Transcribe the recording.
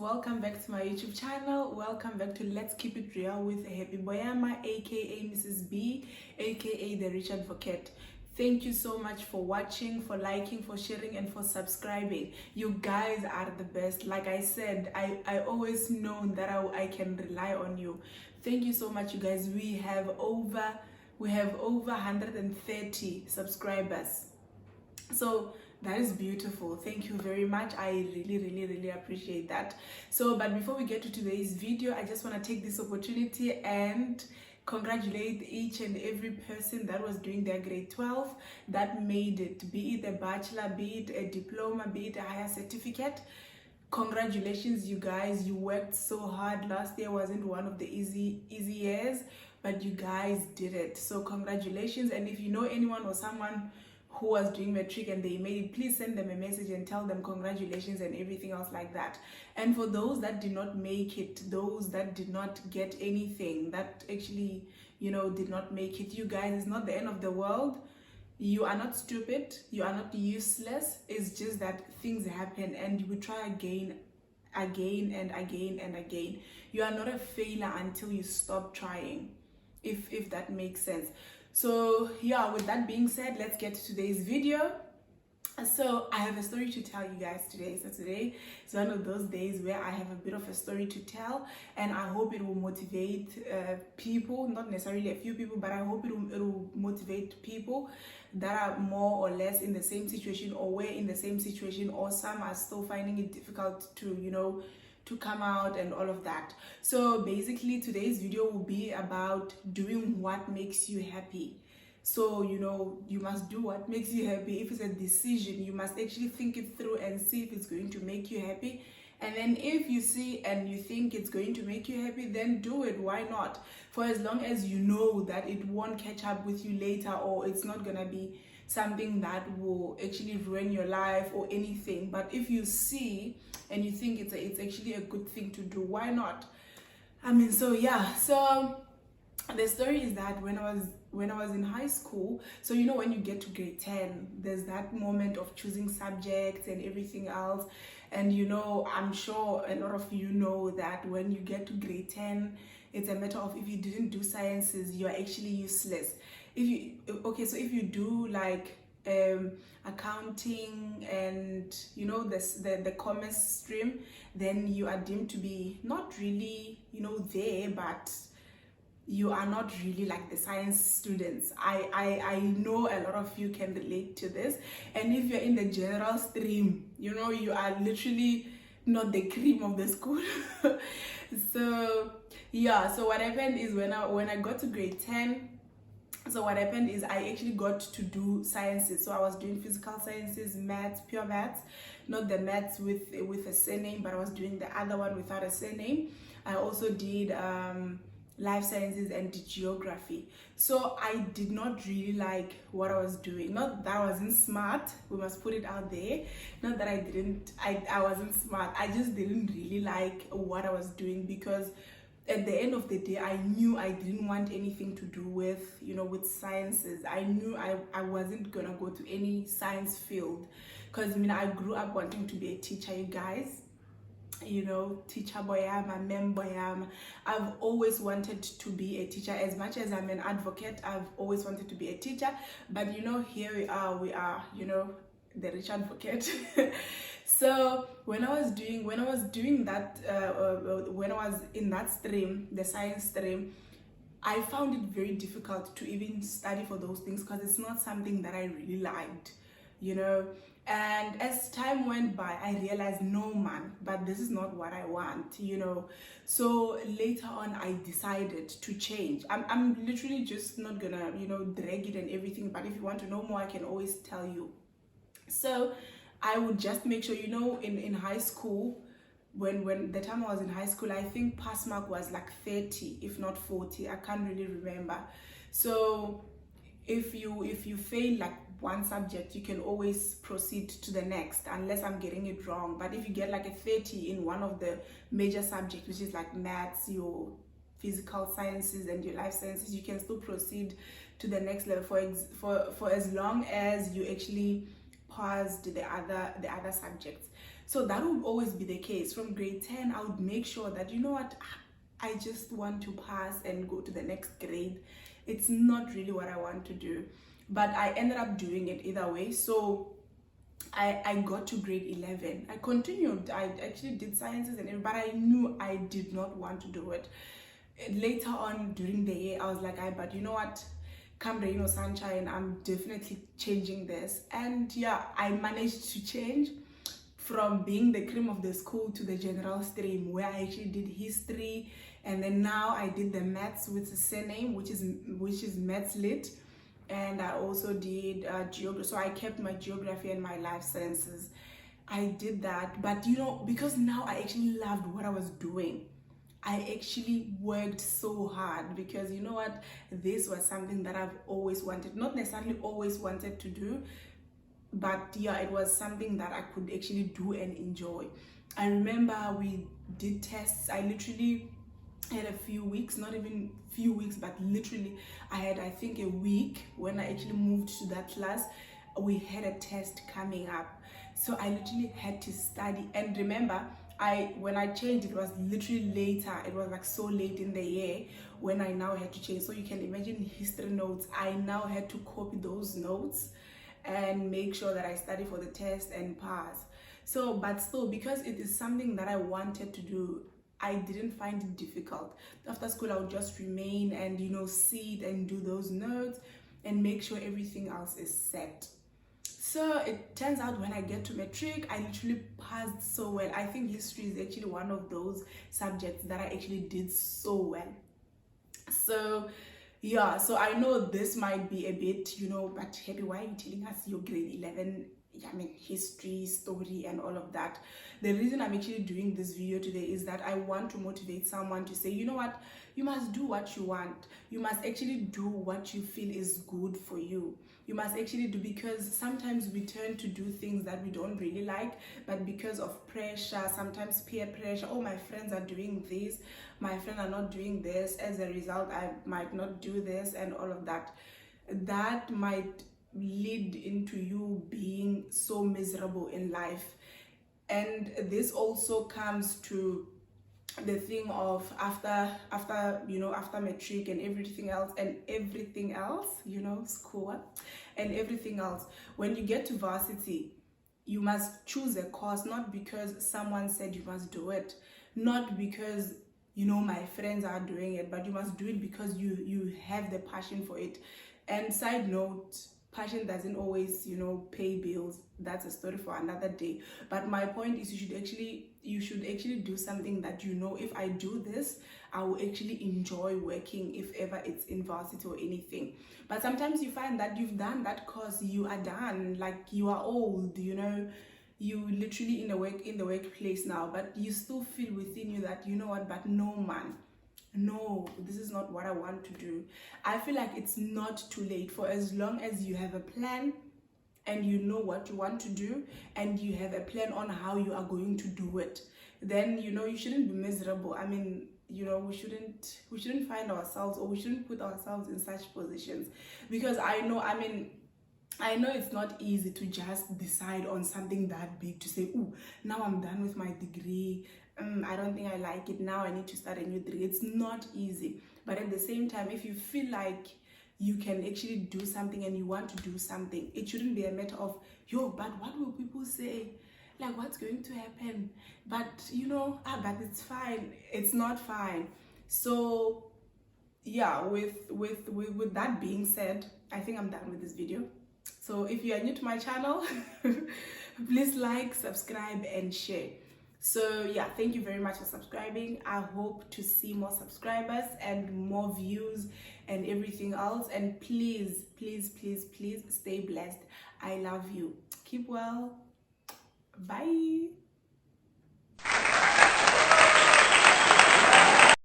welcome back to my YouTube channel. Welcome back to Let's Keep It Real with Happy Boyama, aka Mrs. B, aka the Rich Advocate. Thank you so much for watching, for liking, for sharing, and for subscribing. You guys are the best. Like I said, I always known that I can rely on you. Thank you so much, you guys. We have over 130 subscribers. So that is beautiful. Thank you very much. I really appreciate that. So but before we get to today's video, I just want to take this opportunity and congratulate each and every person that was doing their grade 12 that made it, be it a bachelor, be it a diploma, be it a higher certificate. Congratulations, you guys. You worked so hard. Last year wasn't one of the easy years, but you guys did it. So congratulations. And if you know anyone or someone who was doing matric and they made it, please send them a message and tell them congratulations and everything else like that. And for those that did not make it, those that did not get anything, that actually, did not make it, you guys, it's not the end of the world. You are not stupid, you are not useless. It's just that things happen and you will try again and again. You are not a failure until you stop trying, if that makes sense. So yeah, with that being said, let's get to today's video. So I have a story to tell you guys today. So today is one of those days where I have a bit of a story to tell, and I hope it will motivate people, not necessarily a few people, but I hope it will motivate people that are more or less in the same situation, or were in the same situation, or some are still finding it difficult to to come out and all of that. So basically today's video will be about doing what makes you happy. So you must do what makes you happy. If it's a decision, you must actually think it through and see if it's going to make you happy. And then if you see and you think it's going to make you happy, then do it. Why not? For as long as you know that it won't catch up with you later, or it's not gonna be something that will actually ruin your life or anything. But if you see and you think it's actually a good thing to do, why not? So yeah. So the story is that when I was in high school, so when you get to grade 10, there's that moment of choosing subjects and everything else. And I'm sure a lot of you know that when you get to grade 10, it's a matter of, if you didn't do sciences, you're actually useless. If you do like accounting and the commerce stream, then you are deemed to be not really there, but you are not really like the science students. I know a lot of you can relate to this. And if you're in the general stream, you are literally not the cream of the school. So yeah, so what happened is when I got to grade 10, so what happened is I actually got to do sciences. So I was doing physical sciences, maths, pure maths, not the maths with a surname, but I was doing the other one without a surname. I also did life sciences and geography. So I did not really like what I was doing. Not that I wasn't smart, we must put it out there. Not that I wasn't smart, I just didn't really like what I was doing, because at the end of the day, I knew I didn't want anything to do with with sciences. I knew I wasn't gonna go to any science field, because I grew up wanting to be a teacher, you guys. Teacher boyama, mem boyama. I've always wanted to be a teacher. As much as I'm an advocate, I've always wanted to be a teacher. But here we are the rich advocate. So when I was doing that, when I was in that stream, the science stream, I found it very difficult to even study for those things, because it's not something that I really liked, And as time went by, I realized, no man, but this is not what I want, So later on, I decided to change. I'm literally just not gonna drag it and everything, but if you want to know more, I can always tell you. So I would just make sure, in high school, when the time I was in high school, I think pass mark was like 30, if not 40. I can't really remember. So if you fail like one subject, you can always proceed to the next, unless I'm getting it wrong. But if you get like a 30 in one of the major subjects, which is like maths, your physical sciences, and your life sciences, you can still proceed to the next level for as long as you actually passed the other subjects. So that would always be the case. From grade 10, I would make sure that, you know what, I just want to pass and go to the next grade. It's not really what I want to do, but I ended up doing it either way. So I got to grade 11. I continued. I actually did sciences and everything, but I knew I did not want to do it. Later on during the year, I was like, but you know what? Come rain or sunshine, I'm definitely changing this. And yeah, I managed to change from being the cream of the school to the general stream, where I actually did history, and then now I did the maths with a surname, which is maths lit, and I also did geography. So I kept my geography and my life sciences. I did that, but you know, because now I actually loved what I was doing. I actually worked so hard because, you know what, this was something that I've always wanted, not necessarily always wanted to do, but yeah, it was something that I could actually do and enjoy. I remember we did tests. I literally had a few weeks, not even few weeks, but literally I had, I think, a week when I actually moved to that class. We had a test coming up, so I literally had to study. And remember, when I changed, it was literally later. It was like so late in the year when I now had to change. So you can imagine history notes. I now had to copy those notes and make sure that I study for the test and pass. So, but still, because it is something that I wanted to do, I didn't find it difficult. After school, I would just remain and, you know, sit and do those notes and make sure everything else is set. So it turns out when I get to matric, I literally passed so well. I think history is actually one of those subjects that I actually did so well. So yeah, so I know this might be a bit, you know, but Happy, why are you telling us your grade 11, I mean, history, story, and all of that? The reason I'm actually doing this video today is that I want to motivate someone to say, you know what, you must do what you want. You must actually do what you feel is good for you. You must actually do, because sometimes we turn to do things that we don't really like, but because of pressure, sometimes peer pressure, oh, my friends are doing this, my friends are not doing this, as a result I might not do this, and all of that. That might lead into you being so miserable in life. And this also comes to the thing of after matric and everything else, you know, school and everything else, when you get to varsity, you must choose a course, not because someone said you must do it, not because, you know, my friends are doing it, but you must do it because you have the passion for it. And side note, passion doesn't always, you know, pay bills. That's a story for another day. But my point is, you should actually do something that, you know, if I do this, I will actually enjoy working, if ever it's in varsity or anything. But sometimes you find that you've done that course, you are done, like you are old, you know, you literally in the workplace now, but you still feel within you that, you know what, but no, man, no, this is not what I want to do. I feel like it's not too late. For as long as you have a plan and you know what you want to do and you have a plan on how you are going to do it, then, you know, you shouldn't be miserable. I mean, you know, we shouldn't find ourselves, or we shouldn't put ourselves in such positions, because I know it's not easy to just decide on something that big, to say, oh, now I'm done with my degree, I don't think I like it, now I need to start a new degree. It's not easy. But at the same time, if you feel like you can actually do something and you want to do something, it shouldn't be a matter of, yo, but what will people say? Like, what's going to happen? But, you know, but it's fine. It's not fine. So yeah, with that being said, I think I'm done with this video. So if you are new to my channel, please like, subscribe, and share. So yeah, thank you very much for subscribing. I hope to see more subscribers and more views and everything else. And please, please, please, please stay blessed. I love you. Keep well. Bye.